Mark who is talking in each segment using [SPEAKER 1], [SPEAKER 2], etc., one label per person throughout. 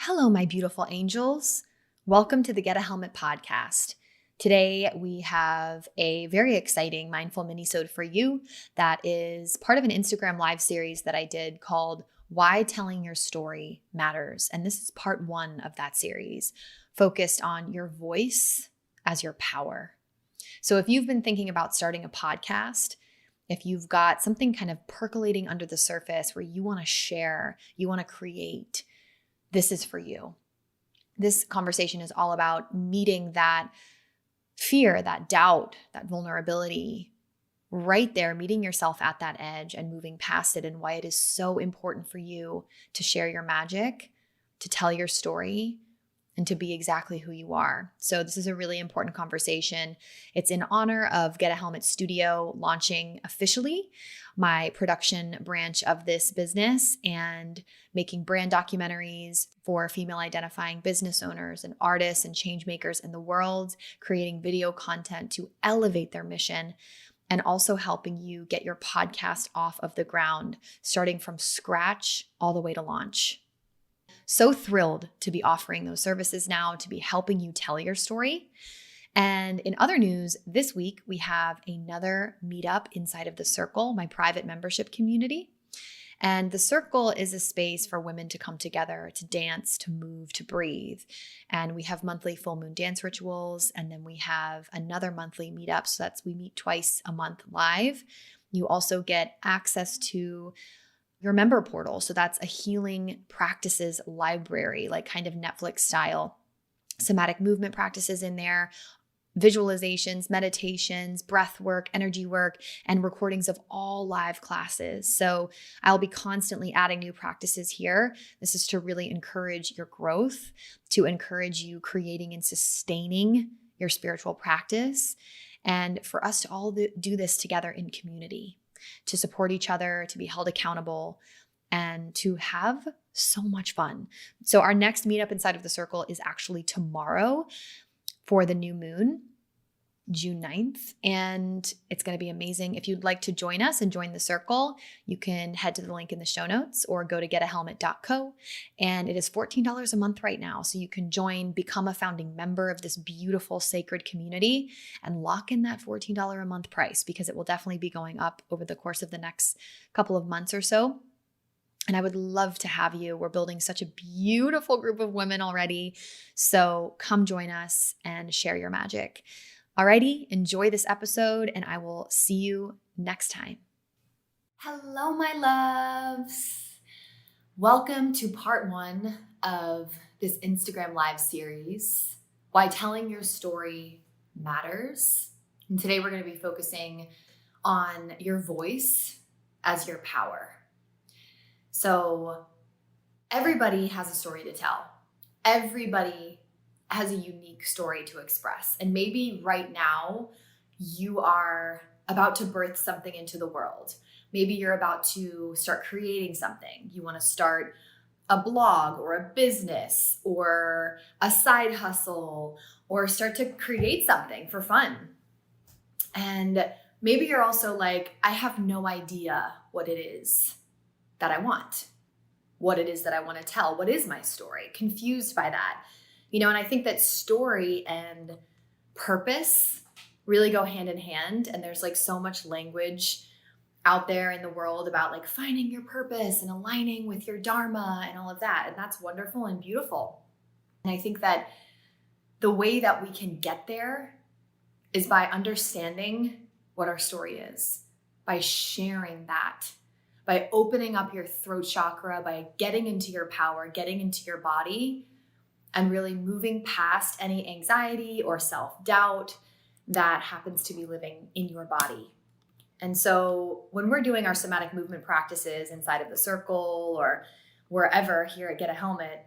[SPEAKER 1] Hello, my beautiful angels. Welcome to the Get a Helmet podcast. Today, we have a very exciting mindful minisode for you that is part of an Instagram live series that I did called Why Telling Your Story Matters. And this is part one of that series, focused on your voice as your power. So if you've been thinking about starting a podcast, if you've got something kind of percolating under the surface where you want to share, you want to create, this is for you. This conversation is all about meeting that fear, that doubt, that vulnerability right there, meeting yourself at that edge and moving past it, and why it is so important for you to share your magic, to tell your story, and to be exactly who you are. So this is a really important conversation. It's in honor of Get a Helmet Studio launching officially my production branch of this business and making brand documentaries for female identifying business owners and artists and change makers in the world, creating video content to elevate their mission, and also helping you get your podcast off of the ground, starting from scratch all the way to launch. So thrilled to be offering those services now, to be helping you tell your story. And in other news, this week we have another meetup inside of The Circle, my private membership community. And The Circle is a space for women to come together, to dance, to move, to breathe. And we have monthly full moon dance rituals. And then we have another monthly meetup. So we meet twice a month live. You also get access to your member portal. So that's a healing practices library, like kind of Netflix style, somatic movement practices in there, visualizations, meditations, breath work, energy work, and recordings of all live classes. So I'll be constantly adding new practices here. This is to really encourage your growth, to encourage you creating and sustaining your spiritual practice, and for us to all do this together in community, to support each other, to be held accountable, and to have so much fun. So our next meetup inside of The Circle is actually tomorrow for the new moon, June 9th, and it's going to be amazing. If you'd like to join us and join The Circle, you can head to the link in the show notes or go to getahelmet.co, and it is $14 a month right now. So you can join, become a founding member of this beautiful sacred community, and lock in that $14 a month price, because it will definitely be going up over the course of the next couple of months or so. And I would love to have you. We're building such a beautiful group of women already. So come join us and share your magic. Alrighty, enjoy this episode, and I will see you next time. Hello, my loves. Welcome to part one of this Instagram live series, Why Telling Your Story Matters. And today we're going to be focusing on your voice as your power. So everybody has a story to tell. Everybody has a unique story to express. And maybe right now you are about to birth something into the world. Maybe you're about to start creating something. You want to start a blog or a business or a side hustle, or start to create something for fun. And maybe you're also like, I have no idea what it is that I want, what it is that I want to tell. What is my story? Confused by that. And I think that story and purpose really go hand in hand. And there's like so much language out there in the world about like finding your purpose and aligning with your dharma and all of that. And that's wonderful and beautiful. And I think that the way that we can get there is by understanding what our story is, by sharing that, by opening up your throat chakra, by getting into your power, getting into your body, and really moving past any anxiety or self-doubt that happens to be living in your body. And so when we're doing our somatic movement practices inside of The Circle or wherever here at Get a Helmet,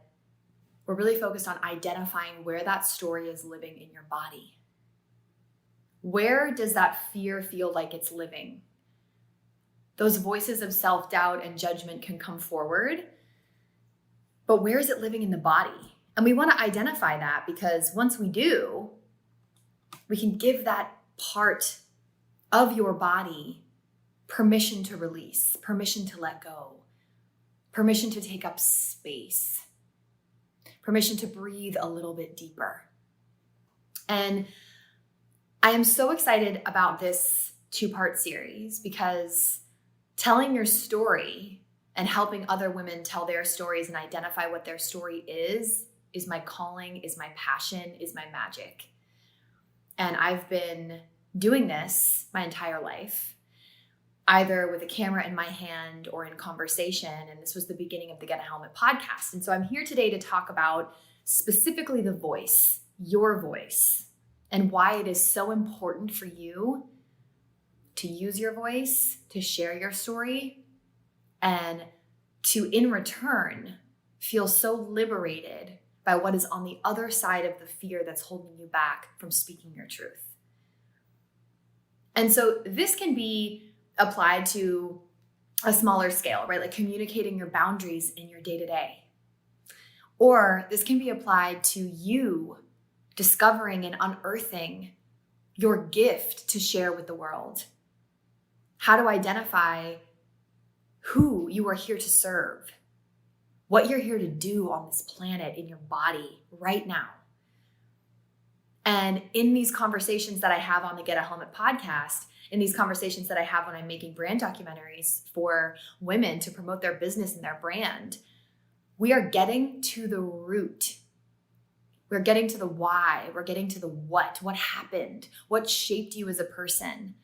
[SPEAKER 1] we're really focused on identifying where that story is living in your body. Where does that fear feel like it's living? Those voices of self-doubt and judgment can come forward, but where is it living in the body? And we want to identify that, because once we do, we can give that part of your body permission to release, permission to let go, permission to take up space, permission to breathe a little bit deeper. And I am so excited about this 2-part series because telling your story and helping other women tell their stories and identify what their story is my calling, is my passion, is my magic. And I've been doing this my entire life, either with a camera in my hand or in conversation. And this was the beginning of the Get a Helmet podcast. And so I'm here today to talk about specifically the voice, your voice, and why it is so important for you to use your voice, to share your story, and to, in return, feel so liberated by what is on the other side of the fear that's holding you back from speaking your truth. And so this can be applied to a smaller scale, right? Like communicating your boundaries in your day-to-day. Or this can be applied to you discovering and unearthing your gift to share with the world. How to identify who you are here to serve, what you're here to do on this planet in your body right now. And in these conversations that I have on the Get a Helmet podcast, in these conversations that I have when I'm making brand documentaries for women to promote their business and their brand, we are getting to the root. We're getting to the why. We're getting to the what happened, what shaped you as a person,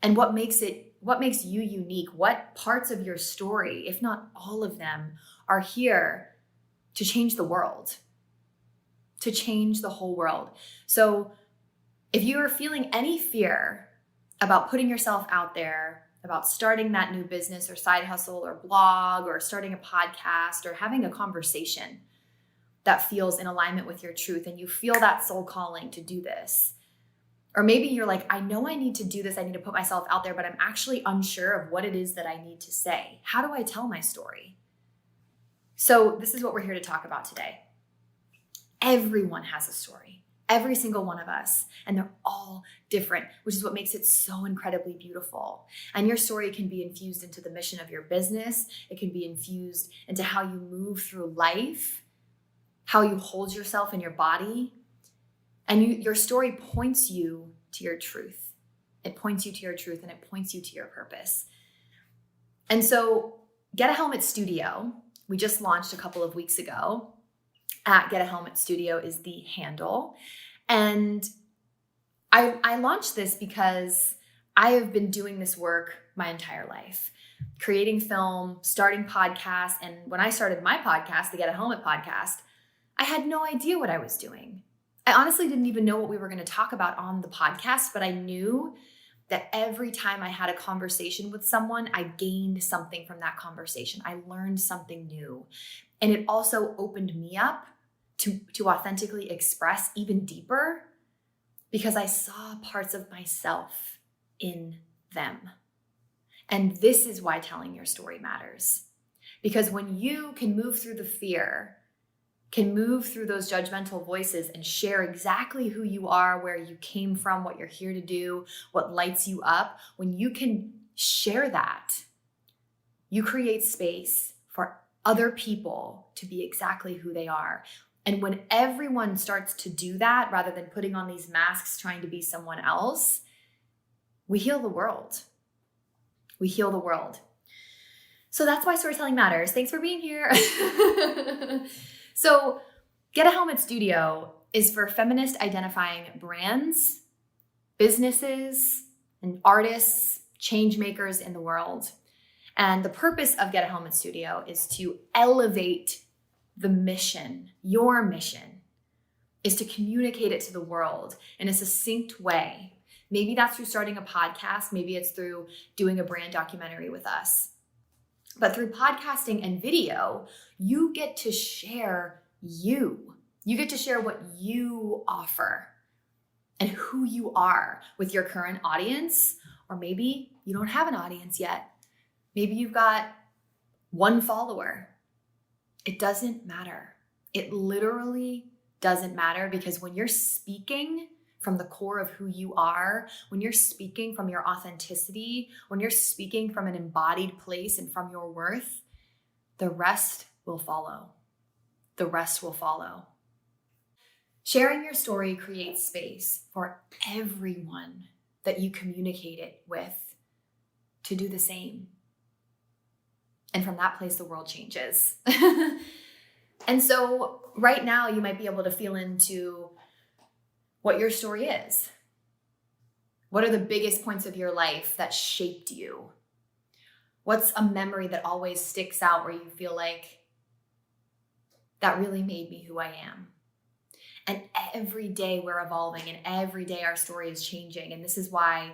[SPEAKER 1] and what makes you unique, what parts of your story, if not all of them, are here to change the world, to change the whole world. So if you are feeling any fear about putting yourself out there, about starting that new business or side hustle or blog or starting a podcast or having a conversation that feels in alignment with your truth, and you feel that soul calling to do this, or maybe you're like, I know I need to do this, I need to put myself out there, but I'm actually unsure of what it is that I need to say. How do I tell my story? So this is what we're here to talk about today. Everyone has a story, every single one of us, and they're all different, which is what makes it so incredibly beautiful. And your story can be infused into the mission of your business. It can be infused into how you move through life, how you hold yourself in your body. And your story points you to your truth. It points you to your truth, and it points you to your purpose. And so Get a Helmet Studio, we just launched a couple of weeks ago. At Get a Helmet Studio is the handle. And I launched this because I have been doing this work my entire life, creating film, starting podcasts. And when I started my podcast, the Get a Helmet podcast, I had no idea what I was doing. I honestly didn't even know what we were going to talk about on the podcast, but I knew that every time I had a conversation with someone, I gained something from that conversation. I learned something new. And it also opened me up to authentically express even deeper, because I saw parts of myself in them. And this is why telling your story matters. Because when you can move through the fear, can move through those judgmental voices and share exactly who you are, where you came from, what you're here to do, what lights you up, when you can share that, you create space for other people to be exactly who they are. And when everyone starts to do that, rather than putting on these masks trying to be someone else, we heal the world. We heal the world. So that's why storytelling matters. Thanks for being here. So Get a Helmet Studio is for feminist identifying brands, businesses, and artists, change makers in the world. And the purpose of Get a Helmet Studio is to elevate the mission. Your mission is to communicate it to the world in a succinct way. Maybe that's through starting a podcast. Maybe it's through doing a brand documentary with us. But through podcasting and video, you get to share you. You get to share what you offer and who you are with your current audience. Or maybe you don't have an audience yet. Maybe you've got one follower. It doesn't matter. It literally doesn't matter, because when you're speaking from the core of who you are, when you're speaking from your authenticity, when you're speaking from an embodied place and from your worth, the rest will follow. the rest will follow. Sharing your story creates space for everyone that you communicate it with to do the same. And from that place, the world changes. And so right now, you might be able to feel into what your story is. What are the biggest points of your life that shaped you? What's a memory that always sticks out where you feel like that really made me who I am? And every day we're evolving, and every day our story is changing. And this is why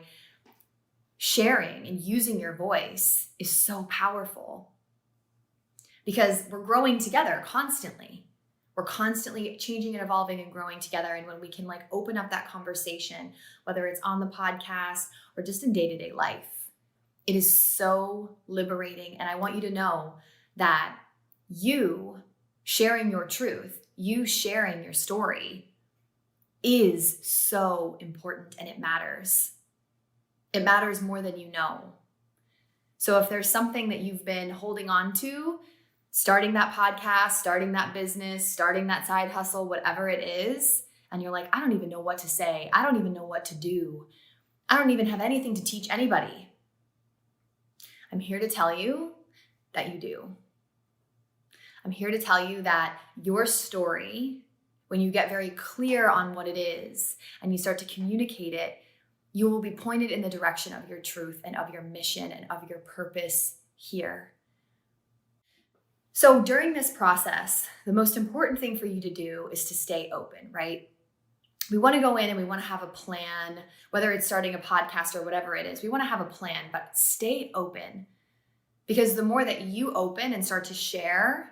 [SPEAKER 1] sharing and using your voice is so powerful, because we're growing together constantly. We're constantly changing and evolving and growing together. And when we can open up that conversation, whether it's on the podcast or just in day-to-day life, it is so liberating. And I want you to know that you sharing your truth, you sharing your story is so important, and it matters. It matters more than you know. So if there's something that you've been holding on to, starting that podcast, starting that business, starting that side hustle, whatever it is, and you're like, I don't even know what to say. I don't even know what to do. I don't even have anything to teach anybody. I'm here to tell you that you do. I'm here to tell you that your story, when you get very clear on what it is and you start to communicate it, you will be pointed in the direction of your truth and of your mission and of your purpose here. So during this process, the most important thing for you to do is to stay open, right? We want to go in and we want to have a plan, whether it's starting a podcast or whatever it is. We want to have a plan, but stay open, because the more that you open and start to share,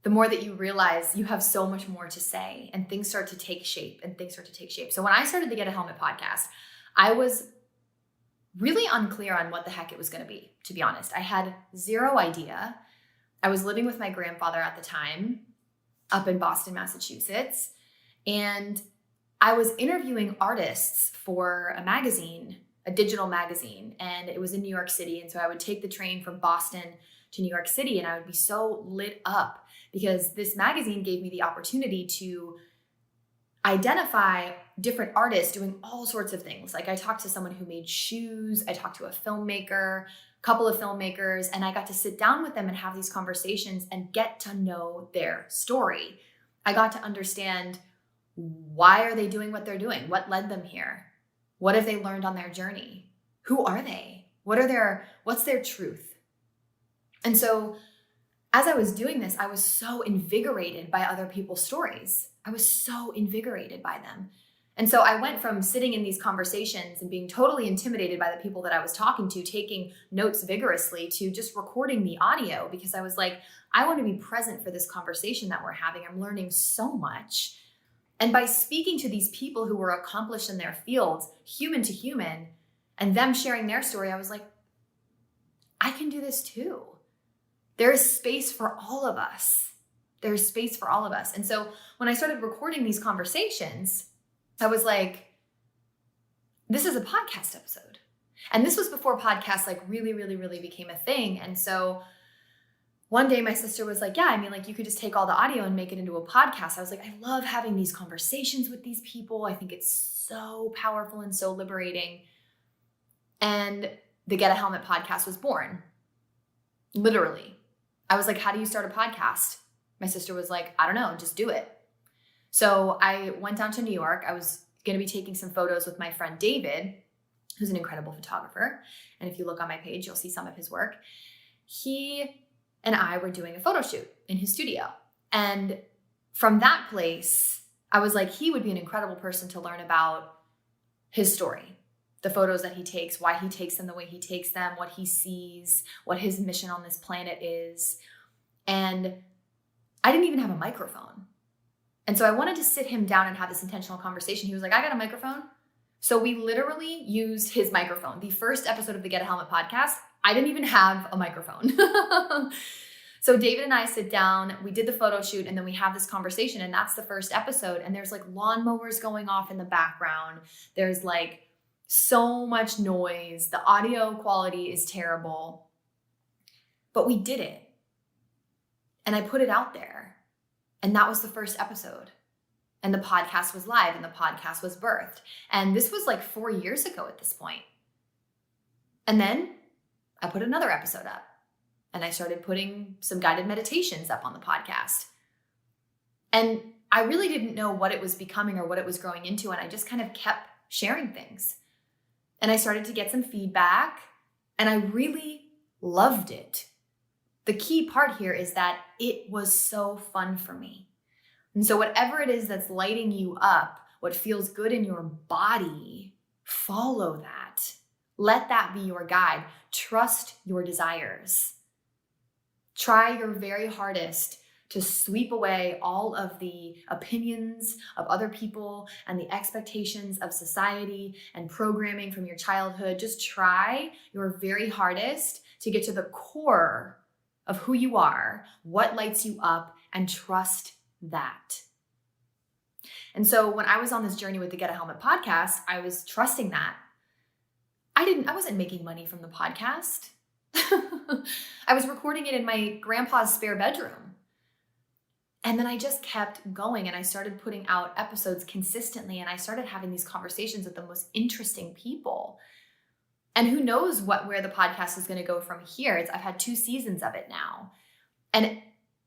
[SPEAKER 1] the more that you realize you have so much more to say, and things start to take shape So when I started the Get a Helmet podcast, I was really unclear on what the heck it was going to be honest. I had zero idea. I was living with my grandfather at the time up in Boston, Massachusetts, and I was interviewing artists for a magazine, a digital magazine, and it was in New York City. And so I would take the train from Boston to New York City, and I would be so lit up because this magazine gave me the opportunity to identify different artists doing all sorts of things. I talked to someone who made shoes, I talked to a filmmaker, a couple of filmmakers, and I got to sit down with them and have these conversations and get to know their story. I got to understand, why are they doing what they're doing? What led them here? What have they learned on their journey? Who are they? What's their truth? And so as I was doing this, I was so invigorated by other people's stories. I was so invigorated by them. And so I went from sitting in these conversations and being totally intimidated by the people that I was talking to, taking notes vigorously, to just recording the audio, because I was like, I want to be present for this conversation that we're having. I'm learning so much. And by speaking to these people who were accomplished in their fields, human to human, and them sharing their story, I was like, I can do this too. There is space for all of us. There's space for all of us. And so when I started recording these conversations, I was like, this is a podcast episode. And this was before podcasts really became a thing. And so one day my sister was like, yeah, you could just take all the audio and make it into a podcast. I was like, I love having these conversations with these people. I think it's so powerful and so liberating. And the Get a Helmet podcast was born. Literally. I was like, how do you start a podcast? My sister was like, I don't know, just do it. So I went down to New York. I was going to be taking some photos with my friend David, who's an incredible photographer. And if you look on my page, you'll see some of his work. He and I were doing a photo shoot in his studio. And from that place, I was like, he would be an incredible person to learn about his story, the photos that he takes, why he takes them the way he takes them, what he sees, what his mission on this planet is. And I didn't even have a microphone. And so I wanted to sit him down and have this intentional conversation. He was like, I got a microphone. So we literally used his microphone. The first episode of the Get a Helmet podcast, I didn't even have a microphone. So David and I sit down, we did the photo shoot, and then we have this conversation, and that's the first episode. And there's lawnmowers going off in the background. There's so much noise. The audio quality is terrible. But we did it. And I put it out there. And that was the first episode. And the podcast was live and the podcast was birthed. And this was like 4 years ago at this point. And then I put another episode up and I started putting some guided meditations up on the podcast. And I really didn't know what it was becoming or what it was growing into. And I just kind of kept sharing things. And I started to get some feedback and I really loved it. The key part here is that it was so fun for me. And so whatever it is that's lighting you up, what feels good in your body, follow that. Let that be your guide. Trust your desires. Try your very hardest to sweep away all of the opinions of other people and the expectations of society and programming from your childhood. Just try your very hardest to get to the core of who you are, what lights you up, and trust that. And so when I was on this journey with the Get a Helmet podcast, I was trusting that. I wasn't making money from the podcast. I was recording it in my grandpa's spare bedroom. And then I just kept going and I started putting out episodes consistently and I started having these conversations with the most interesting people. And who knows where the podcast is going to go from here. I've had 2 seasons of it now. And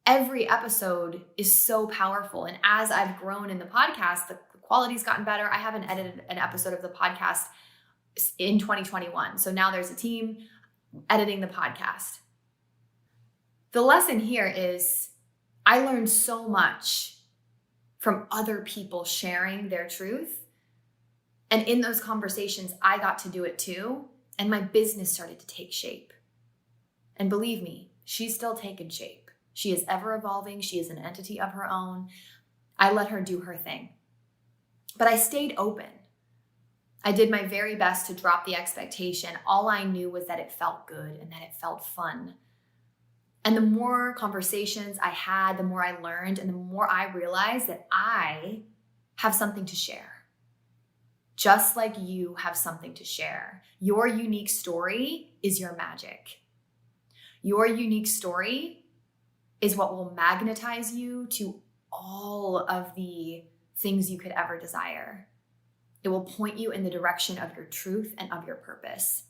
[SPEAKER 1] every episode is so powerful. And as I've grown in the podcast, the quality's gotten better. I haven't edited an episode of the podcast in 2021. So now there's a team editing the podcast. The lesson here is I learned so much from other people sharing their truth. And in those conversations, I got to do it too. And my business started to take shape. And believe me, she's still taking shape. She is ever evolving. She is an entity of her own. I let her do her thing. But I stayed open. I did my very best to drop the expectation. All I knew was that it felt good and that it felt fun. And the more conversations I had, the more I learned, and the more I realized that I have something to share. Just like you have something to share. Your unique story is your magic. Your unique story is what will magnetize you to all of the things you could ever desire. It will point you in the direction of your truth and of your purpose.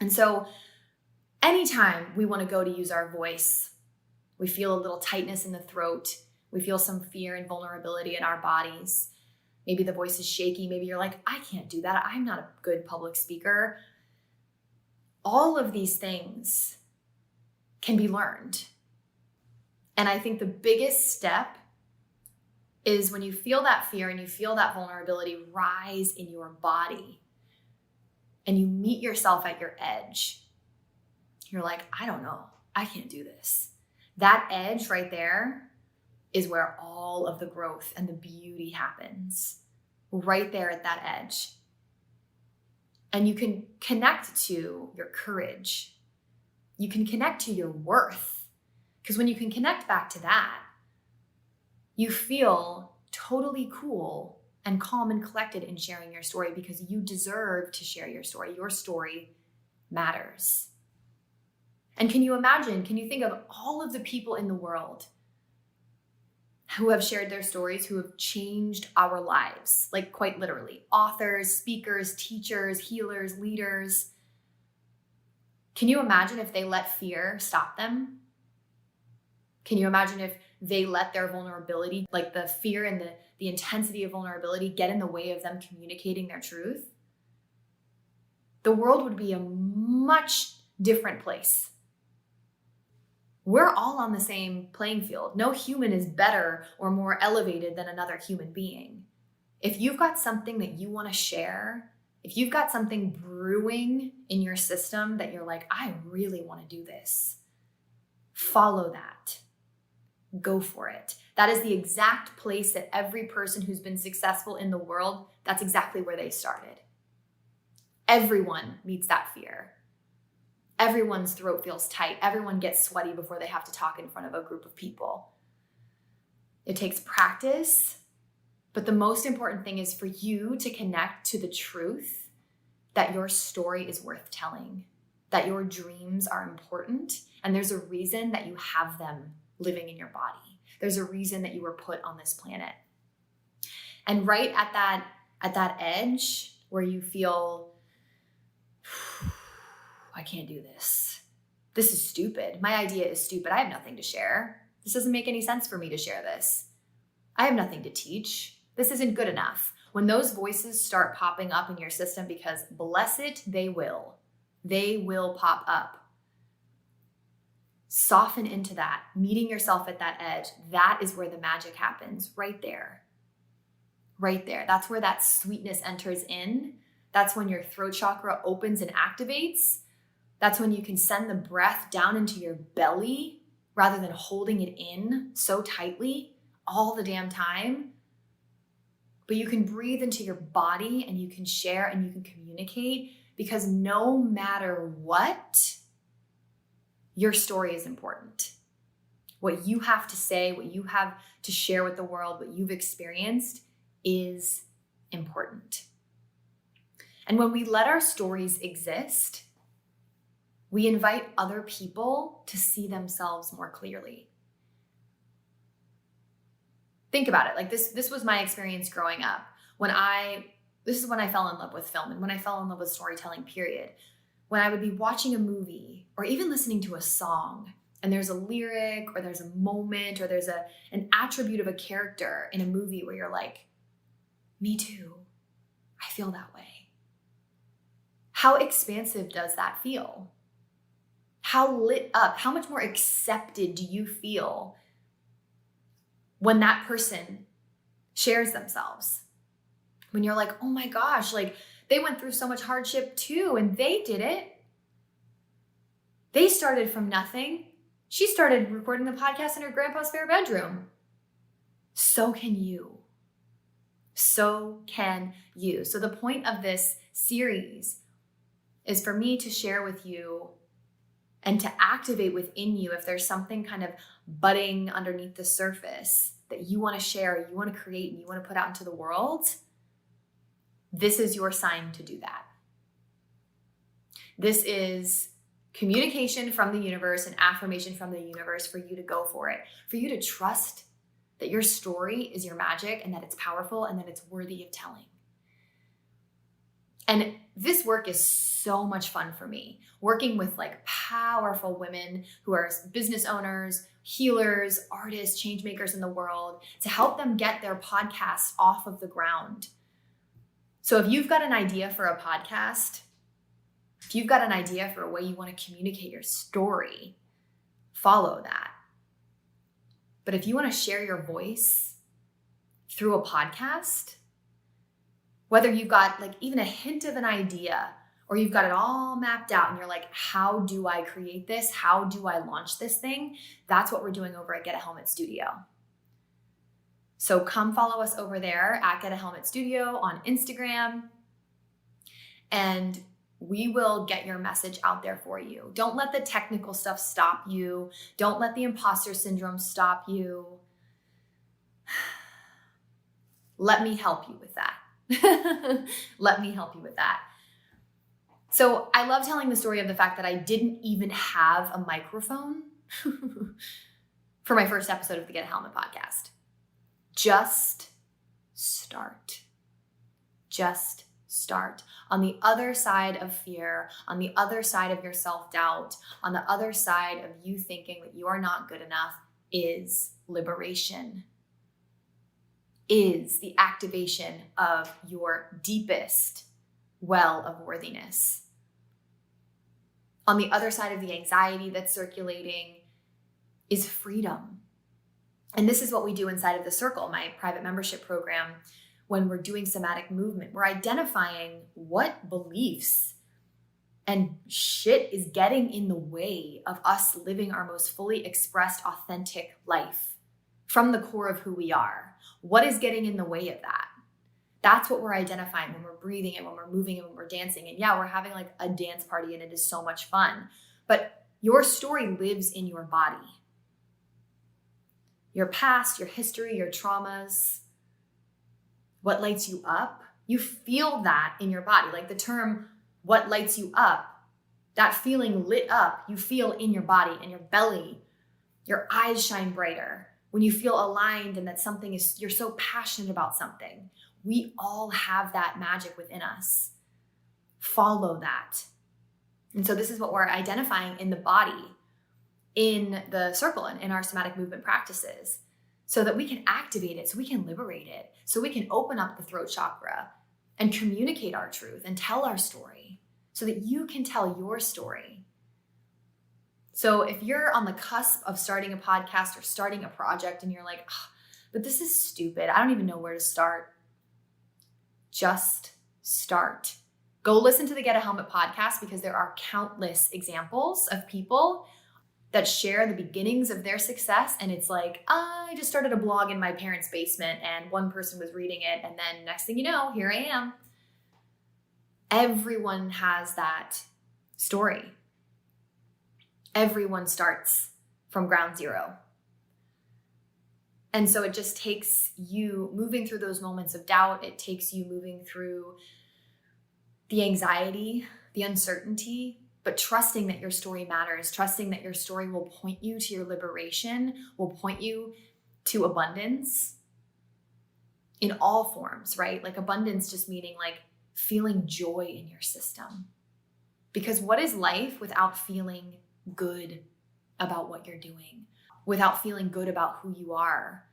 [SPEAKER 1] And so anytime we want to go to use our voice, we feel a little tightness in the throat. We feel some fear and vulnerability in our bodies. Maybe the voice is shaky. Maybe you're like, I can't do that. I'm not a good public speaker. All of these things can be learned. And I think the biggest step is when you feel that fear and you feel that vulnerability rise in your body and you meet yourself at your edge. You're like, I don't know. I can't do this. That edge right there is where all of the growth and the beauty happens, right there at that edge. And you can connect to your courage. You can connect to your worth. Because when you can connect back to that, you feel totally cool and calm and collected in sharing your story because you deserve to share your story. Your story matters. And can you think of all of the people in the world who have shared their stories, who have changed our lives, like quite literally, authors, speakers, teachers, healers, leaders. Can you imagine if they let fear stop them? Can you imagine if they let their vulnerability, like the fear and the intensity of vulnerability, get in the way of them communicating their truth? The world would be a much different place. We're all on the same playing field. No human is better or more elevated than another human being. If you've got something that you want to share, if you've got something brewing in your system that you're like, I really want to do this, follow that. Go for it. That is the exact place that every person who's been successful in the world, that's exactly where they started. Everyone meets that fear. Everyone's throat feels tight. Everyone gets sweaty before they have to talk in front of a group of people. It takes practice, but the most important thing is for you to connect to the truth that your story is worth telling, that your dreams are important, and there's a reason that you have them living in your body. There's a reason that you were put on this planet. And right at that edge where you feel, I can't do this. This is stupid. My idea is stupid. I have nothing to share. This doesn't make any sense for me to share this. I have nothing to teach. This isn't good enough. When those voices start popping up in your system, because bless it, they will pop up. Soften into that, meeting yourself at that edge. That is where the magic happens, right there. Right there. That's where that sweetness enters in. That's when your throat chakra opens and activates. That's when you can send the breath down into your belly rather than holding it in so tightly all the damn time. But you can breathe into your body and you can share and you can communicate, because no matter what, your story is important. What you have to say, what you have to share with the world, what you've experienced is important. And when we let our stories exist, we invite other people to see themselves more clearly. Think about it. Like this was my experience growing up. This is when I fell in love with film and when I fell in love with storytelling, period. When I would be watching a movie or even listening to a song and there's a lyric or there's a moment or there's an attribute of a character in a movie where you're like, me too, I feel that way. How expansive does that feel? How lit up, how much more accepted do you feel when that person shares themselves? When you're like, oh my gosh, like they went through so much hardship too, and they did it. They started from nothing. She started recording the podcast in her grandpa's spare bedroom. So can you. So can you. So the point of this series is for me to share with you and to activate within you if there's something kind of budding underneath the surface that you want to share, you want to create, and you want to put out into the world. This is your sign to do that. This is communication from the universe and affirmation from the universe for you to go for it, for you to trust that your story is your magic and that it's powerful and that it's worthy of telling. And this work is so much fun for me, working with like powerful women who are business owners, healers, artists, change makers in the world, to help them get their podcasts off of the ground. So if you've got an idea for a podcast, if you've got an idea for a way you want to communicate your story, follow that. But if you want to share your voice through a podcast, whether you've got like even a hint of an idea or you've got it all mapped out and you're like, how do I create this? How do I launch this thing? That's what we're doing over at Get a Helmet Studio. So come follow us over there at Get a Helmet Studio on Instagram, and we will get your message out there for you. Don't let the technical stuff stop you. Don't let the imposter syndrome stop you. Let me help you with that. Let me help you with that. So I love telling the story of the fact that I didn't even have a microphone for my first episode of the Get a Helmet podcast. Just start. Just start. On the other side of fear, on the other side of your self-doubt, on the other side of you thinking that you are not good enough is liberation, is the activation of your deepest well of worthiness. On the other side of the anxiety that's circulating is freedom. And this is what we do inside of the Circle, my private membership program. When we're doing somatic movement, we're identifying what beliefs and shit is getting in the way of us living our most fully expressed, authentic life from the core of who we are. What is getting in the way of that? That's what we're identifying when we're breathing and when we're moving and when we're dancing. And yeah, we're having like a dance party and it is so much fun. But your story lives in your body. Your past, your history, your traumas, what lights you up, you feel that in your body. Like the term, what lights you up, that feeling lit up, you feel in your body, in your belly. Your eyes shine brighter when you feel aligned and that you're so passionate about something. We all have that magic within us. Follow that. And so this is what we're identifying in the body, in the circle, and in our somatic movement practices, so that we can activate it, so we can liberate it, so we can open up the throat chakra and communicate our truth and tell our story so that you can tell your story. So if you're on the cusp of starting a podcast or starting a project and you're like, oh, but this is stupid, I don't even know where to start, just start. Go listen to the Get a Helmet podcast, because there are countless examples of people that share the beginnings of their success. And it's like, I just started a blog in my parents' basement and one person was reading it. And then next thing you know, here I am. Everyone has that story. Everyone starts from ground zero. And so it just takes you moving through those moments of doubt. It takes you moving through the anxiety, the uncertainty, but trusting that your story matters, trusting that your story will point you to your liberation, will point you to abundance in all forms, right? Like abundance just meaning like feeling joy in your system. Because what is life without feeling good about what you're doing, without feeling good about who you are?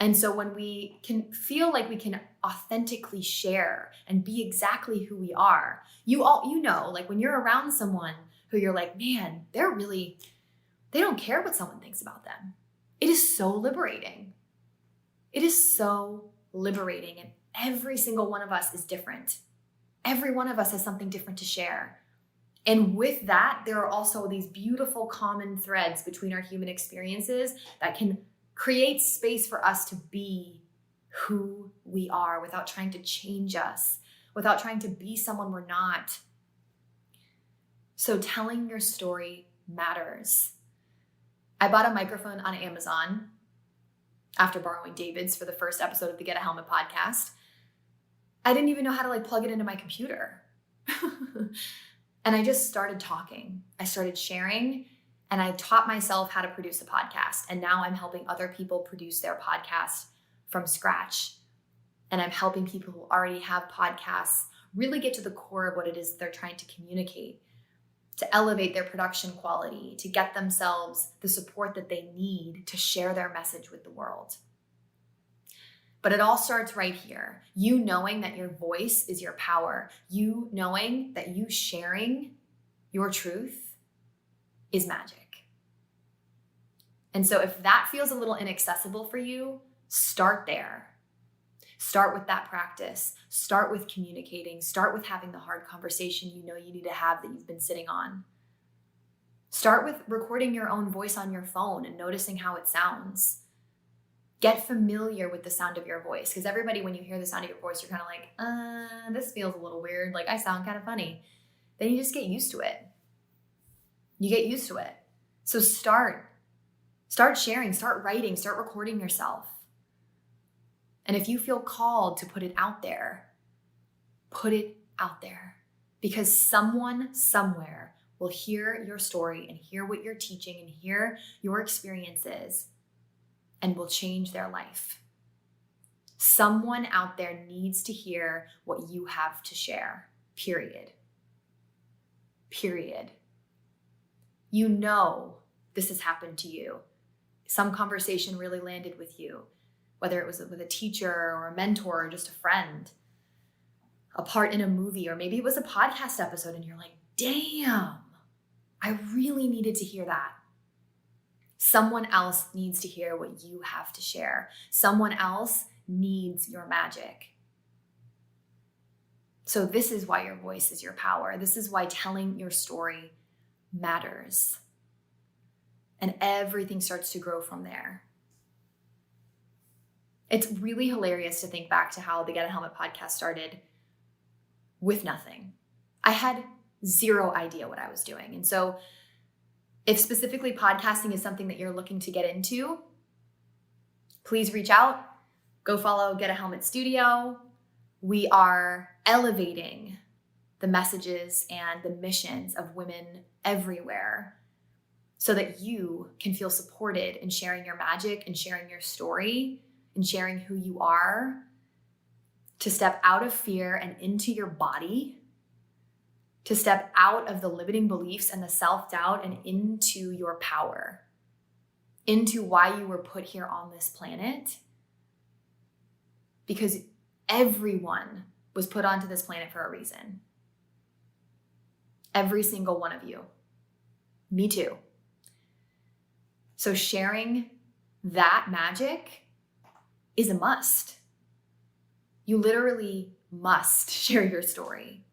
[SPEAKER 1] And so when we can feel like we can authentically share and be exactly who we are, you know, like when you're around someone who you're like, man, they don't care what someone thinks about them. It is so liberating. It is so liberating. And every single one of us is different. Every one of us has something different to share. And with that, there are also these beautiful common threads between our human experiences that can create space for us to be who we are without trying to change us, without trying to be someone we're not. So telling your story matters. I bought a microphone on Amazon after borrowing David's for the first episode of the Get a Helmet podcast. I didn't even know how to plug it into my computer. And I just started talking. I started sharing. And I taught myself how to produce a podcast. And now I'm helping other people produce their podcast from scratch. And I'm helping people who already have podcasts really get to the core of what it is they're trying to communicate, to elevate their production quality, to get themselves the support that they need to share their message with the world. But it all starts right here. You knowing that your voice is your power. You knowing that you sharing your truth is magic. And so if that feels a little inaccessible for you, start there. Start with that practice. Start with communicating. Start with having the hard conversation you know you need to have that you've been sitting on. Start with recording your own voice on your phone and noticing how it sounds. Get familiar with the sound of your voice, because everybody, when you hear the sound of your voice, you're kind of like, this feels a little weird. Like I sound kind of funny. Then you just get used to it. You get used to it. So start sharing, start writing, start recording yourself. And if you feel called to put it out there, put it out there, because someone somewhere will hear your story and hear what you're teaching and hear your experiences and will change their life. Someone out there needs to hear what you have to share, period. Period. You know this has happened to you. Some conversation really landed with you, whether it was with a teacher or a mentor or just a friend, a part in a movie, or maybe it was a podcast episode and you're like, damn, I really needed to hear that. Someone else needs to hear what you have to share. Someone else needs your magic. So this is why your voice is your power. This is why telling your story matters. And everything starts to grow from there. It's really hilarious to think back to how the Get a Helmet podcast started with nothing. I had zero idea what I was doing. And so if specifically podcasting is something that you're looking to get into, please reach out. Go follow Get a Helmet Studio. We are elevating the messages and the missions of women everywhere so that you can feel supported in sharing your magic and sharing your story and sharing who you are, to step out of fear and into your body, to step out of the limiting beliefs and the self-doubt and into your power, into why you were put here on this planet. Because everyone was put onto this planet for a reason. Every single one of you. Me too. So sharing that magic is a must. You literally must share your story.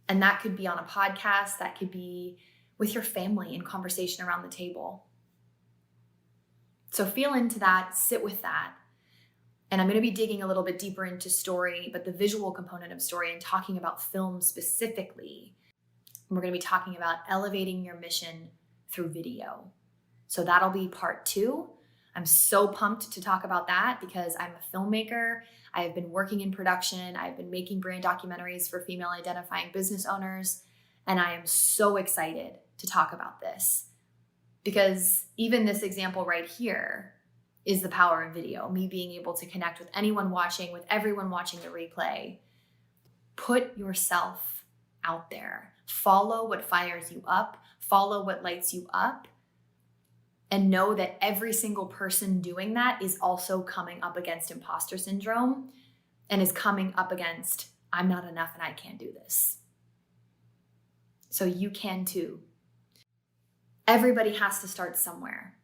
[SPEAKER 1] And that could be on a podcast, that could be with your family in conversation around the table. So feel into that, sit with that. And I'm going to be digging a little bit deeper into story, but the visual component of story and talking about film specifically. And we're going to be talking about elevating your mission through video. So that'll be part 2. I'm so pumped to talk about that because I'm a filmmaker. I have been working in production. I've been making brand documentaries for female identifying business owners. And I am so excited to talk about this because even this example right here is the power of video, me being able to connect with anyone watching, with everyone watching the replay. Put yourself out there. Follow what fires you up. Follow what lights you up. And know that every single person doing that is also coming up against imposter syndrome and is coming up against, I'm not enough and I can't do this. So you can too. Everybody has to start somewhere.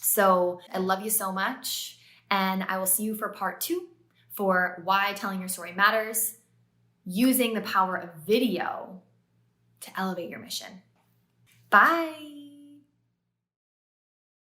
[SPEAKER 1] So I love you so much. And I will see you for part 2 for why telling your story matters, using the power of video to elevate your mission. Bye.